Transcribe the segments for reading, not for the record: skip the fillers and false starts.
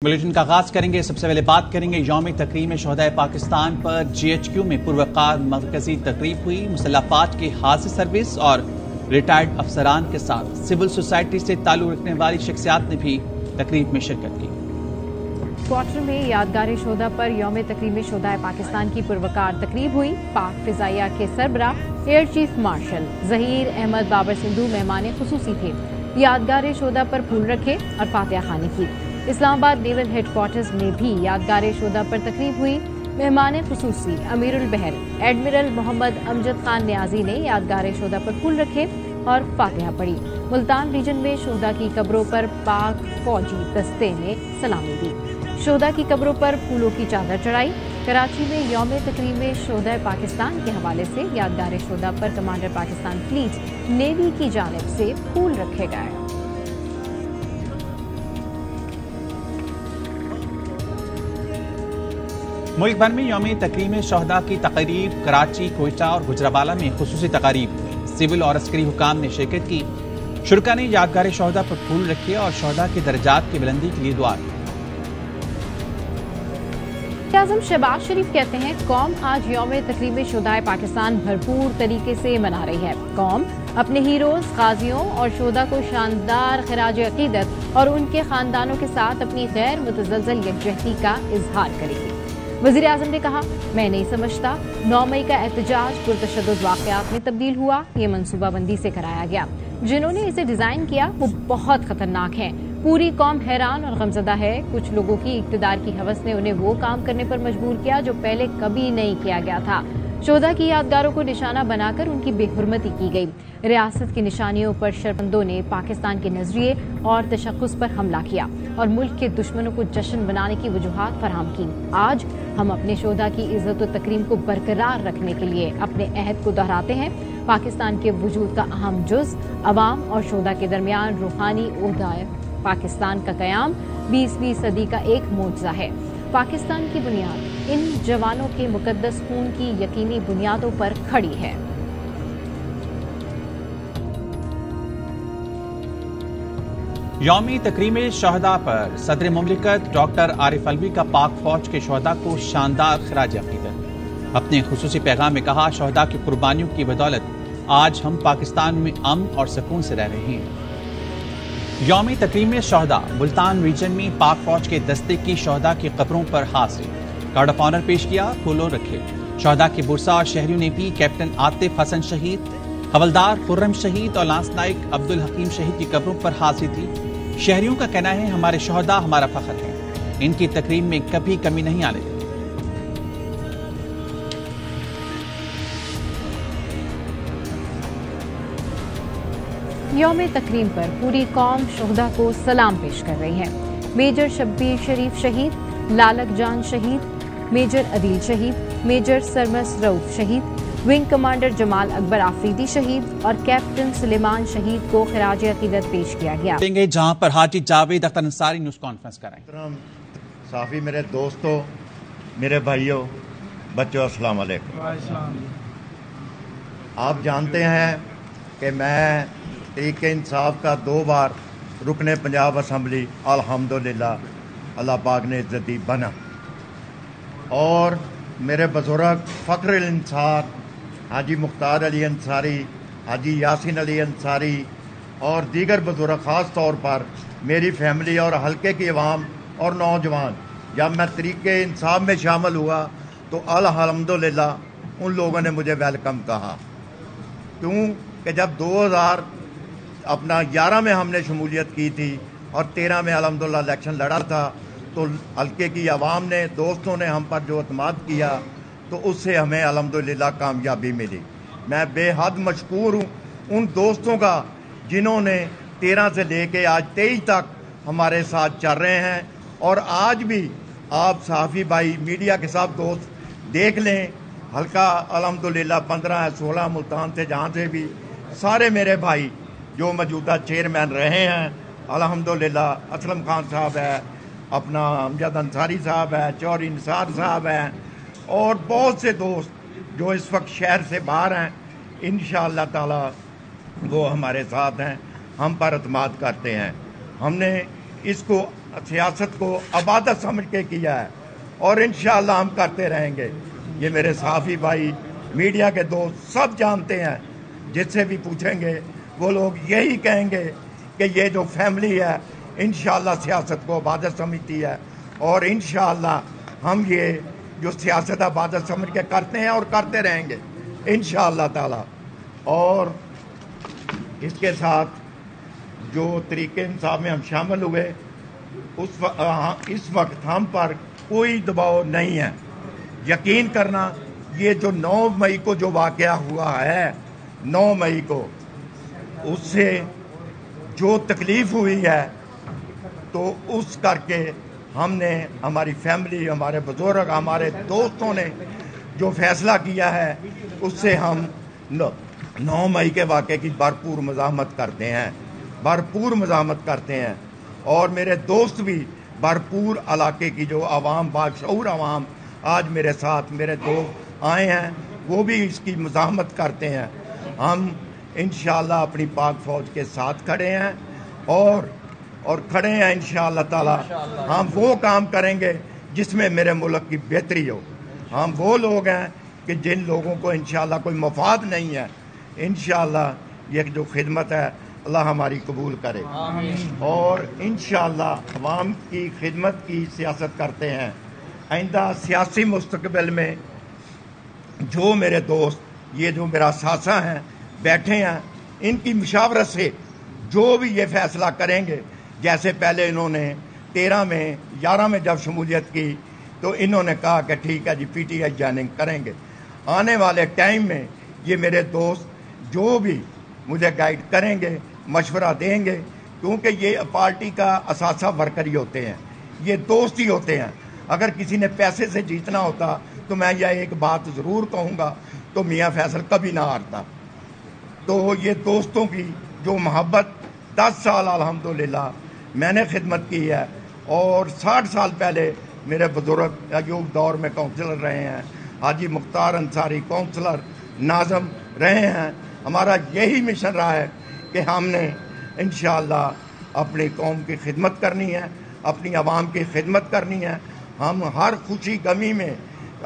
Bulletin का आगाज करेंगे। सबसे पहले बात करेंगे यौम तकरीम शहदाए पाकिस्तान पर GHQ में पूर्वकार मरकजी तकरीब हुई। मुसल्लह फाज के हाजिर सर्विस और रिटायर्ड अफसरान के साथ सिविल सोसाइटी से ताल्लुक रखने वाली शख्सियात ने भी तकरीब में शिरकत की। क्वार्टर में यादगार शोदा पर यौम तकरीम शोदाए पाकिस्तान की पूर्वकार तकरीब हुई। पाक फिजाइया के सरबराह air chief marshal Zaheer Ahmed Babar Sidhu मेहमान खुसूसी थे। यादगार शोदा पर फूल रखे और फातिहा खानी की। इस्लामाबाद नेवल हेडक्वार्टर्स में भी यादगार शोदा पर तकरीब हुई। मेहमान खुसूसी अमीरुल बहर एडमिरल मोहम्मद अमजद खान न्याजी ने यादगार शोदा पर फूल रखे और फातिहा पढ़ी। मुल्तान रीजन में शोदा की कब्रों पर पाक फौजी दस्ते ने सलामी दी। शोदा की कब्रों पर फूलों की चादर चढ़ाई। कराची में यौम तकरीम शोदा पाकिस्तान के हवाले से यादगार शोदा पर कमांडर पाकिस्तान फ्लीट नेवी की जानिब से फूल रखे गए। मुल्क भर में यौम तकरीम शहदा की तकरीब कराची, कोयटा और गुजरावाला में खुसूसी तकारीब हुई। सिविल और अस्करी हुकाम ने शिरकत की। शुरका ने यादगार शहदा पर फूल रखे और शहदा के दर्जात की बुलंदी के लिए दुआ की। आज़म शहबाज शरीफ कहते हैं, कौम आज यौम तकरीम शोदाए पाकिस्तान भरपूर तरीके से मना रही है। कौम अपने हीरोज, गाजियों और शोदा को शानदार खिराज अकीदत और उनके खानदानों के साथ अपनी गैर मुतज़लज़ल यकजहती का इजहार करेगी। वज़ीर आज़म ने कहा, मैं नहीं समझता 9 मई का एहतजाज पुरतशद्दुद वाक़यात में तब्दील हुआ। ये मनसूबाबंदी से कराया गया। जिन्होंने इसे डिज़ाइन किया वो बहुत खतरनाक हैं। पूरी कौम हैरान और गमज़दा है। कुछ लोगों की इक़्तिदार की हवस ने उन्हें वो काम करने पर मजबूर किया जो पहले कभी नहीं किया गया था। शोदा की यादगारों को निशाना बनाकर उनकी बेहुरमती की गई। रियासत की निशानियों पर शरबंदों ने पाकिस्तान के नजरिए और तशख़्ख़ुस पर हमला किया और मुल्क के दुश्मनों को जश्न बनाने की वजूहात फराहम की। आज हम अपने शोदा की इज्जत और तकरीम को बरकरार रखने के लिए अपने अहद को दोहराते हैं। पाकिस्तान के वजूद का अहम जुज़ अवाम और शोदा के दरमियान रूहानी ओहदाए पाकिस्तान का क़याम 20वीं सदी का एक मोज़ा है। पाकिस्तान की बुनियाद इन जवानों के मुकद्दस खून की यकीनी बुनियादों पर खड़ी है। यौमी तकरीम शहदा पर सदर मुमलिकत डॉक्टर आरिफ अलवी का पाक फौज के शहदा को शानदार खिराज अकीदत। अपने खुसूसी पैगाम में कहा, शहदा की कुर्बानियों की बदौलत आज हम पाकिस्तान में अमन और सुकून से रह रहे हैं। यौमी तकरीम शहदा मुल्तान रीजन में पाक फौज के दस्ते की शहदा की कब्रों पर हाजिर गार्ड ऑफ ऑनर पेश किया, फूलों रखे। शहदा के बुरसा और शहरियों ने भी कैप्टन आतिफ हसन शहीद, हवलदार खुर्रम शहीद और लांस नाइक अब्दुल हकीम शहीद की कब्रों पर हाजिर थी। शहरियों का कहना है, हमारे शहदा हमारा फख्र है। इनकी तकरीब में कभी कमी नहीं आने देती। यौम तकरीम पर पूरी कौम शोहदा को सलाम पेश कर रही है। मेजर शब्बीर शरीफ शहीद, लालक जान शहीद, मेजर अदील शहीद, मेजर सरमस रऊफ शहीद, विंग कमांडर जमाल अकबर आफरीदी शहीद और कैप्टन सुलेमान शहीद को खिराज अकीदत पेश किया गया। जहां पर हाजी जावेद अख्तर अंसारी न्यूज़ कॉन्फ्रेंस कराएंगे। साफी, मेरे दोस्तों, मेरे भाइयों, बच्चों, अस्सलाम वालेकुम। आप जानते हैं कि मैं तहरीक इंसाफ का 2 बार रुकने पंजाब असम्बली अल्हम्दुलिल्लाह अल्लाह पाक ने इज्जत दी बना। और मेरे बुजुर्ग फ़ख्र इंसार हाजी मुख्तार अली अंसारी, हाजी यासिन अली अंसारी और दीगर बुजुर्ग, ख़ास तौर पर मेरी फैमिली और हल्के की अवाम और नौजवान, जब मैं तहरीक इंसाफ में शामिल हुआ तो अल्हम्दुलिल्लाह उन लोगों ने मुझे वेलकम कहा। क्यों कि जब 2011 में हमने शमूलियत की थी और 13 में अल्हम्दुलिल्लाह इलेक्शन लड़ा था, तो हल्के की आवाम ने, दोस्तों ने हम पर जो अतमाद किया तो उससे हमें अल्हम्दुलिल्लाह कामयाबी मिली। मैं बेहद मशकूर हूँ उन दोस्तों का जिन्होंने 13 से लेके आज 23 तक हमारे साथ चल रहे हैं। और आज भी आप सहाफ़ी भाई, मीडिया के साथ दोस्त देख लें, हल्का अल्हम्दुलिल्लाह 15 है, 16 मुल्तान से, जहाँ से भी सारे मेरे भाई जो मौजूदा चेयरमैन रहे हैं, अल्हम्दुलिल्लाह असलम खान साहब है, अपना अमजद अंसारी साहब है, चौधरी निसार साहब हैं और बहुत से दोस्त जो इस वक्त शहर से बाहर हैं, इंशाअल्लाह ताला वो हमारे साथ हैं, हम पर अतमाद करते हैं। हमने इसको सियासत को इबादत समझ के किया है और इंशाअल्लाह हम करते रहेंगे। ये मेरे सहाफ़ी भाई, मीडिया के दोस्त सब जानते हैं, जिससे भी पूछेंगे वो लोग यही कहेंगे कि ये जो फैमिली है इंशाअल्लाह सियासत को इबादत समझती है और इंशाअल्लाह हम ये जो सियासत इबादत समझ के करते हैं और करते रहेंगे इंशाअल्लाह ताला। और इसके साथ जो तरीके इंसाफ में हम शामिल हुए इस वक्त हम पर कोई दबाव नहीं है। यकीन करना, ये जो 9 मई को जो वाक़या हुआ है, 9 मई को उससे जो तकलीफ़ हुई है तो उस करके हमने, हमारी फैमिली, हमारे बुजुर्ग, हमारे दोस्तों ने जो फैसला किया है उससे हम 9 मई के वाक़े की भरपूर मज़ाहमत करते हैं, भरपूर मज़ाहमत करते हैं। और मेरे दोस्त भी भरपूर इलाके की जो आवाम, बाशऊर आवाम आज मेरे साथ, मेरे दोस्त आए हैं, वो भी इसकी मज़ाहमत करते हैं। हम इंशाअल्लाह अपनी पाक फ़ौज के साथ खड़े हैं और खड़े हैं इंशाअल्लाह ताला। हम वो काम करेंगे जिसमें मेरे मुल्क की बेहतरी हो। हम वो लोग हैं कि जिन लोगों को इंशाअल्लाह कोई मफाद नहीं है, इंशाअल्लाह ये जो खिदमत है अल्लाह हमारी कबूल करे और इंशाअल्लाह अवाम की खिदमत की सियासत करते हैं। आइंदा सियासी मुस्तकबिल में जो मेरे दोस्त, ये जो मेरा सासा हैं, बैठे हैं, इनकी मुशावरत से जो भी ये फैसला करेंगे, जैसे पहले इन्होंने 13 में 11 में जब शमूलियत की तो इन्होंने कहा कि ठीक है जी PTI ज्वाइनिंग करेंगे। आने वाले टाइम में ये मेरे दोस्त जो भी मुझे गाइड करेंगे, मशवरा देंगे, क्योंकि ये पार्टी का असासा वर्कर ही होते हैं, ये दोस्त ही होते हैं। अगर किसी ने पैसे से जीतना होता तो मैं यह एक बात ज़रूर कहूँगा, तो मियाँ फैसल कभी ना हारता। तो ये दोस्तों की जो मोहब्बत, 10 साल अल्हम्दुलिल्लाह मैंने खिदमत की है और 60 साल पहले मेरे बुजुर्ग अयूब दौर में काउंसलर रहे हैं, हाजी मुख्तार अंसारी काउंसलर नाज़म रहे हैं। हमारा यही मिशन रहा है कि हमने इंशाअल्लाह अपनी कौम की खिदमत करनी है, अपनी आवाम की खिदमत करनी है। हम हर खुशी गमी में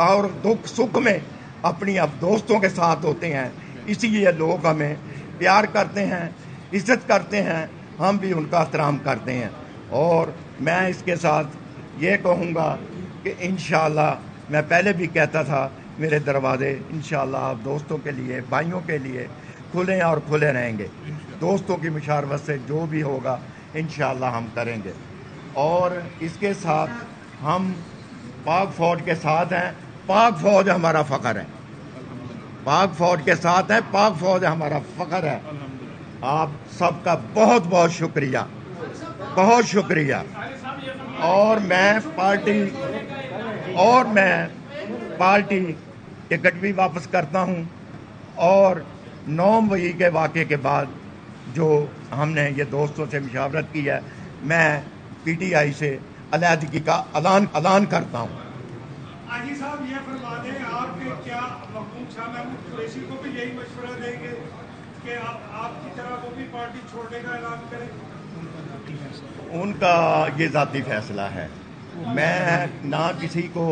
और दुख सुख में अपनी अब दोस्तों के साथ होते हैं, इसीलिए लोग हमें प्यार करते हैं, इज्जत करते हैं, हम भी उनका एहतराम करते हैं। और मैं इसके साथ ये कहूँगा कि इंशाअल्लाह, मैं पहले भी कहता था, मेरे दरवाजे इंशाअल्लाह आप दोस्तों के लिए, भाइयों के लिए खुले हैं और खुले रहेंगे। दोस्तों की मुशावरत से जो भी होगा इंशाअल्लाह हम करेंगे। और इसके साथ हम पाक फ़ौज के साथ हैं, पाक फ़ौज हमारा फ़ख्र है, पाक फ़ौज के साथ है, पाक फ़ौज हमारा फ़ख्र है। आप सबका बहुत बहुत शुक्रिया, बहुत शुक्रिया। और मैं पार्टी टिकट भी वापस करता हूँ और 9 मई के वाक़े के बाद जो हमने ये दोस्तों से मुशावरत की है, मैं PTI से अलहदगी का ऐलान करता हूँ। आजी साहब ये फरमा दें, आपके क्या मखदूम शाह महमूद कुरैशी को भी यही मशवरा देंगे कि आपकी तरह वो भी पार्टी छोड़ने का ऐलान करें? उनका ये ज़ाती फैसला है, मैं ना किसी को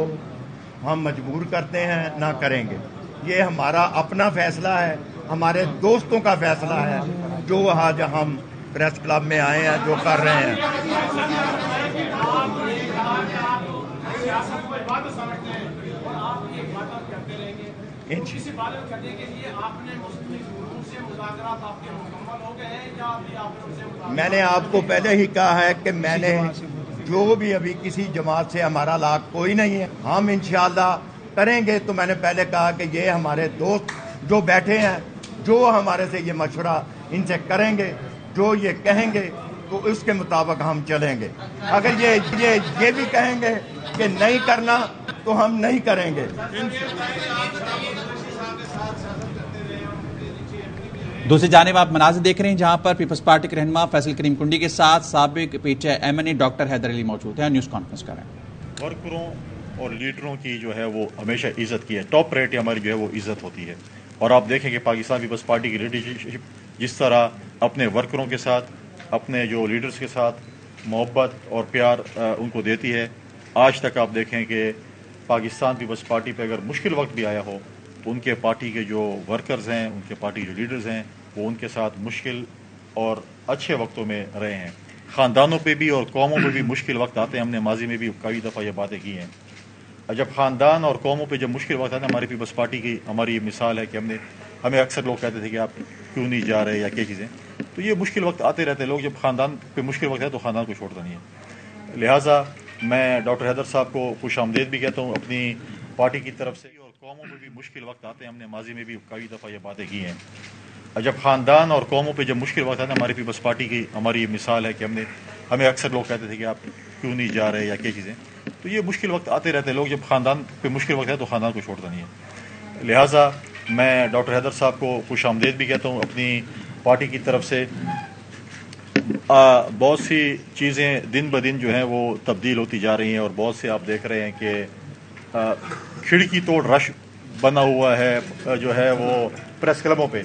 हम मजबूर करते हैं ना करेंगे। ये हमारा अपना फैसला है, हमारे दोस्तों का फैसला है, जो आज हम प्रेस क्लब में आए हैं, जो कर रहे हैं। मैंने आपको पहले ही कहा है कि मैंने जो भी अभी किसी जमात से हमारा लाग कोई नहीं है, हम इंशाअल्लाह करेंगे। तो मैंने पहले कहा कि ये हमारे दोस्त जो बैठे हैं, जो हमारे से ये मशवरा इनसे करेंगे, जो ये कहेंगे तो उसके मुताबिक हम चलेंगे। अगर ये भी कहेंगे कि नहीं करना तो हम नहीं करेंगे। दूसरी जानिब आप मनाज़िर देख रहे हैं जहां पर पीपल्स पार्टी के रहनुमा फैसल करीम कुंडी के साथ साबिक PTI MNA doctor Haider Ali मौजूद हैं, न्यूज़ कॉन्फ्रेंस कर रहे हैं। वर्करों और लीडरों की जो है वो हमेशा इज्जत की है, टॉप प्रायोरिटी हमारी जो है वो इज्जत होती है। और आप देखें कि पाकिस्तान पीपल्स पार्टी की लीडरशिप जिस तरह अपने वर्करों के साथ, अपने जो लीडर्स के साथ محبت اور پیار ان کو دیتی ہے. آج تک آپ دیکھیں کہ پاکستان پیپلز پارٹی پہ اگر مشکل وقت بھی آیا ہو تو ان کے پارٹی کے جو ورکرز ہیں, ان کے پارٹی جو لیڈرز ہیں, وہ ان کے ساتھ مشکل اور اچھے وقتوں میں رہے ہیں. خاندانوں پہ بھی اور قوموں پہ بھی مشکل وقت آتے ہیں. ہم نے ماضی میں بھی کئی دفعہ یہ باتیں کی ہیں. جب خاندان اور قوموں پہ جب مشکل وقت آتے ہیں, ہماری پیپلز پارٹی کی ہماری یہ مثال ہے کہ ہمیں اکثر لوگ کہتے تھے کہ آپ کیوں نہیں جا رہے یا کیا چیزیں. تو یہ مشکل وقت آتے رہتے ہیں. لوگ جب خاندان پہ مشکل وقت ہے تو خاندان کو چھوڑتا نہیں ہے. لہٰذا میں ڈاکٹر حیدر صاحب کو خوش آمدید بھی کہتا ہوں اپنی پارٹی کی طرف سے. اور قوموں پہ بھی مشکل وقت آتے ہیں. ہم نے ماضی میں بھی کئی دفعہ یہ باتیں کی ہیں. جب خاندان اور قوموں پہ جب مشکل وقت آتے ہیں, ہماری پیپلز پارٹی کی ہماری یہ مثال ہے کہ ہمیں اکثر لوگ کہتے تھے کہ آپ کیوں نہیں جا رہے یا کیا چیزیں. تو یہ مشکل وقت آتے رہتے ہیں. لوگ جب خاندان پہ مشکل وقت ہے تو خاندان کو چھوڑتا نہیں ہے. لہٰذا میں ڈاکٹر حیدر صاحب کو خوش آمدید بھی کہتا ہوں اپنی پارٹی کی طرف سے. بہت سی چیزیں دن بدن جو ہیں وہ تبدیل ہوتی جا رہی ہیں اور بہت سے آپ دیکھ رہے ہیں کہ کھڑکی توڑ رش بنا ہوا ہے جو ہے وہ پریس کلبوں پہ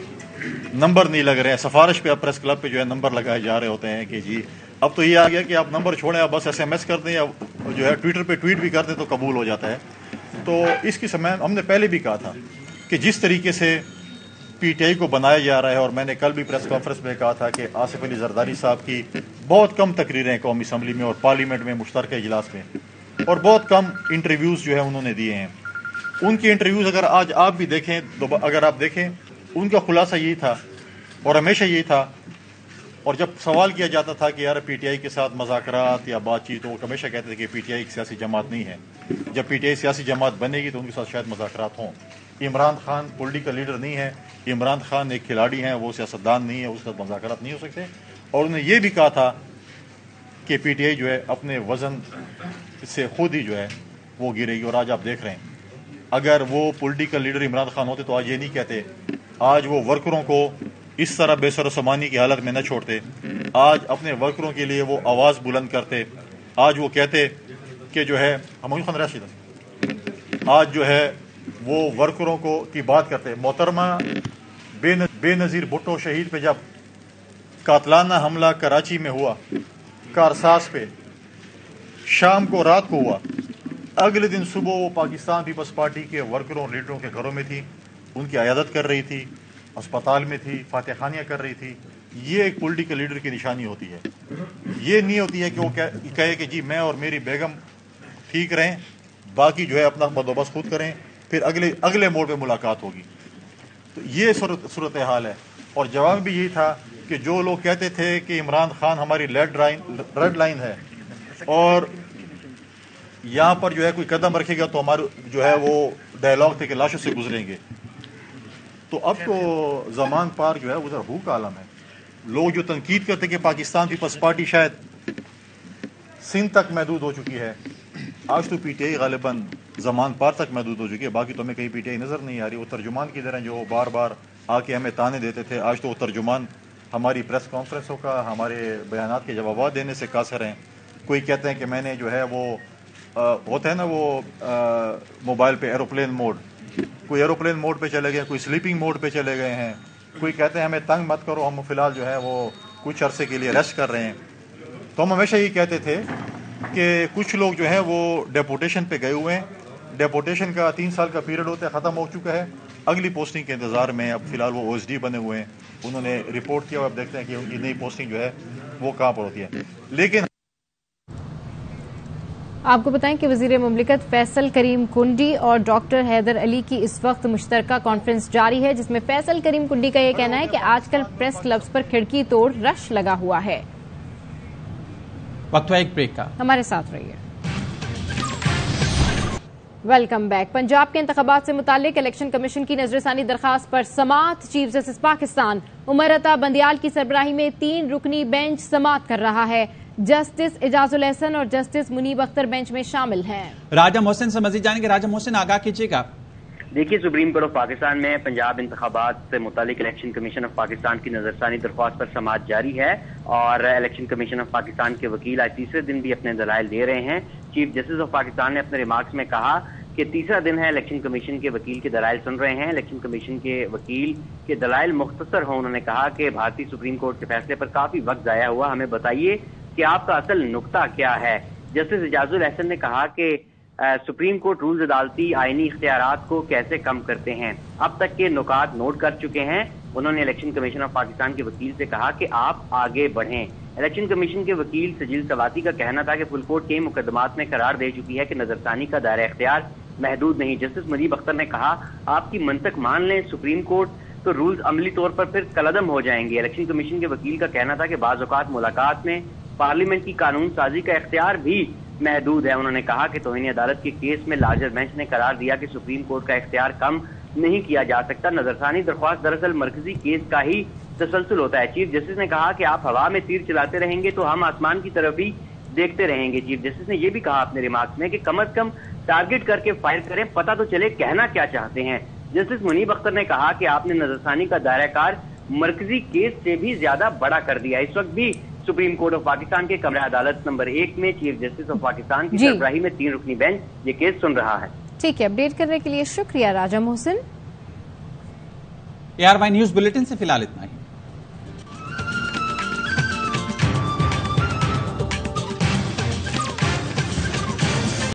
نمبر نہیں لگ رہے ہیں. سفارش پہ اب پریس کلب پہ جو ہے نمبر لگائے جا رہے ہوتے ہیں کہ جی اب تو یہ آ گیا کہ آپ نمبر چھوڑیں, آپ بس SMS کر دیں یا جو ہے ٹویٹر پہ ٹویٹ بھی کر دیں تو قبول ہو جاتا ہے. تو اس کی سمے ہم نے پہلے بھی کہا تھا کہ جس طریقے سے PTI کو بنایا جا رہا ہے, اور میں نے کل بھی پریس کانفرنس میں کہا تھا کہ آصف علی زرداری صاحب کی بہت کم تقریریں قومی اسمبلی میں اور پارلیمنٹ میں مشترکہ اجلاس میں, اور بہت کم انٹرویوز جو ہے انہوں نے دیے ہیں. ان کے انٹرویوز اگر آج آپ بھی دیکھیں, اگر آپ دیکھیں, ان کا خلاصہ یہی تھا اور ہمیشہ یہی تھا. اور جب سوال کیا جاتا تھا کہ یار PTI کے ساتھ مذاکرات یا بات چیت, تو وہ ہمیشہ کہتے تھے کہ PTI ایک سیاسی جماعت نہیں ہے. جب PTI سیاسی جماعت بنے گی تو ان کے ساتھ شاید مذاکرات ہوں. عمران خان پولیٹیکل لیڈر نہیں ہے, عمران خان ایک کھلاڑی ہیں, وہ سیاستدان نہیں ہے, اس کے ساتھ مذاکرات نہیں ہو سکتے. اور انہوں نے یہ بھی کہا تھا کہ PTI جو ہے اپنے وزن سے خود ہی جو ہے وہ گرے گی. اور آج آپ دیکھ رہے ہیں اگر وہ پولیٹیکل لیڈر عمران خان ہوتے تو آج یہ نہیں کہتے, آج وہ ورکروں کو اس طرح بے سر و سامانی کی حالت میں نہ چھوڑتے, آج اپنے ورکروں کے لیے وہ آواز بلند کرتے. آج وہ کہتے کہ جو ہے آج جو ہے وہ ورکروں کو کی بات کرتے. محترمہ بے نظیر بھٹو شہید پہ جب قاتلانہ حملہ کراچی میں ہوا, کارساز پہ شام کو رات کو ہوا, اگلے دن صبح وہ پاکستان پیپلز پارٹی کے ورکروں اور لیڈروں کے گھروں میں تھی, ان کی عیادت کر رہی تھی, اسپتال میں تھی, فاتح خانیاں کر رہی تھی. یہ ایک پولیٹیکل لیڈر کی نشانی ہوتی ہے. یہ نہیں ہوتی ہے کہ وہ کہے کہ جی میں اور میری بیگم ٹھیک رہیں, باقی جو ہے اپنا بندوبست خود کریں, پھر اگلے موڑ پہ ملاقات ہوگی. تو یہ صورتحال ہے. اور جواب بھی یہی تھا کہ جو لوگ کہتے تھے کہ عمران خان ہماری ریڈ لائن ہے اور یہاں پر جو ہے کوئی قدم رکھے گا تو ہمارے جو ہے وہ ڈائلاگ تھے کہ لاشوں سے گزریں گے, تو اب تو زمان پار جو ہے ادھر ہو کا عالم ہے. لوگ جو تنقید کرتے کہ پاکستان پیپلز پارٹی شاید سندھ تک محدود ہو چکی ہے, آج تو PTI غالباً زمان پار تک محدود ہو چکی ہے. باقی تو ہمیں کہیں PTI نظر نہیں آ رہی. وہ ترجمان کی طرح جو بار بار آ کے ہمیں تانے دیتے تھے, آج تو وہ ترجمان ہماری پریس کانفرنسوں کا, ہمارے بیانات کے جوابات دینے سے قاصر ہیں. کوئی کہتے ہیں کہ میں نے جو ہے وہ ہوتا ہے نا وہ موبائل پہ ایروپلین موڈ, کوئی ایروپلین موڈ پہ چلے گئے, کوئی سلیپنگ موڈ پہ چلے گئے ہیں. کوئی کہتے ہیں ہمیں تنگ مت کرو, ہم فی الحال جو ہے وہ کچھ عرصے کے لیے ریسٹ کر رہے ہیں. تو ہم ہمیشہ یہ کہتے تھے کہ کچھ لوگ جو ہیں وہ ڈیپوٹیشن پہ گئے ہوئے ہیں, ڈیپوٹیشن کا 3 سال کا پیریڈ ہوتا ہے, ختم ہو چکا ہے, اگلی پوسٹنگ کے انتظار میں. اب فی الحال وہ OSD بنے ہوئے ہیں, انہوں نے رپورٹ کیا, اب دیکھتے ہیں کہ ان کی نئی پوسٹنگ جو ہے وہ کہاں پر ہوتی ہے. لیکن آپ کو بتائیں کہ وزیر مملکت فیصل کریم کنڈی اور ڈاکٹر حیدر علی کی اس وقت مشترکہ کانفرنس جاری ہے, جس میں فیصل کریم کنڈی کا یہ کہنا ہے کہ آج کل پریس کلبز پر کھڑکی توڑ رش لگا ہوا ہے. وقت ہے ایک بریک کا, ہمارے ساتھ رہیے. Welcome back. پنجاب کے انتخابات سے متعلق الیکشن کمیشن کی نظر ثانی درخواست پر سماعت. چیف جسٹس پاکستان عمر عطا بندیال کی سربراہی میں 3 رکنی بینچ سماعت کر رہا ہے. جسٹس اعجاز الحسن اور جسٹس منیب اختر بینچ میں شامل ہیں. راجہ محسن سے مزید جانیں گے. راجہ محسن آگاہ کیجیے گا. دیکھیے, سپریم کورٹ آف پاکستان میں پنجاب انتخابات سے متعلق الیکشن کمیشن آف پاکستان کی نظر ثانی درخواست پر سماعت جاری ہے, اور الیکشن کمیشن آف پاکستان کے وکیل آج تیسرے دن بھی اپنے دلائل دے رہے ہیں. چیف جسٹس آف پاکستان نے اپنے ریمارکس میں کہا کہ تیسرا دن ہے الیکشن کمیشن کے وکیل کے دلائل سن رہے ہیں. الیکشن کمیشن کے وکیل کے دلائل مختصر ہوں. انہوں نے کہا کہ بھارتی سپریم کورٹ کے فیصلے پر کافی وقت ضائع ہوا, ہمیں بتائیے कि आपका असल नुक्ता क्या है। जस्टिस इजाजुल अहसन ने कहा कि सुप्रीम कोर्ट रूल्स अदालती आईनी इख्तियारात को कैसे कम करते हैं, अब तक के नुकात नोट कर चुके हैं। उन्होंने इलेक्शन कमीशन ऑफ पाकिस्तान के वकील से कहा कि आप आगे बढ़ें। इलेक्शन कमीशन के वकील सजील सवाती का कहना था कि फुल कोर्ट कई मुकदमात में करार दे चुकी है कि नजरसानी का दायरा इख्तियार महदूद नहीं। जस्टिस मुनीब अख्तर ने कहा आपकी मंतक मान लें सुप्रीम कोर्ट तो रूल्स अमली तौर पर फिर कलअदम हो जाएंगे। इलेक्शन कमीशन के वकील का कहना था कि बाज़ औक़ात मुलाकात में पार्लियामेंट की कानून साजी का इख्तियार भी महदूद है। उन्होंने कहा कि तौहीन अदालत के केस में लार्जर बेंच ने करार दिया कि सुप्रीम कोर्ट का इख्तियार कम नहीं किया जा सकता। नजरसानी दरख्वास्त दरअसल मरकजी केस का ही तसलसल होता है। चीफ जस्टिस ने कहा कि आप हवा में तीर चलाते रहेंगे तो हम आसमान की तरफ ही देखते रहेंगे। चीफ जस्टिस ने यह भी कहा अपने रिमार्क्स में कि कम अज कम टारगेट करके फायर करें, पता तो चले कहना क्या चाहते हैं। जस्टिस मुनीब अख्तर ने कहा कि आपने नजरसानी का दायरा कार मरकजी केस से भी ज्यादा बड़ा कर दिया। इस वक्त भी सुप्रीम कोर्ट ऑफ पाकिस्तान के कमरा अदालत नंबर 1 में चीफ जस्टिस ऑफ पाकिस्तान की सरबराही में 3 रुकनी बेंच ये केस सुन रहा है। ठीक है, अपडेट करने के लिए शुक्रिया राजा मोहसिन। ARY न्यूज बुलेटिन से फिलहाल इतना ही।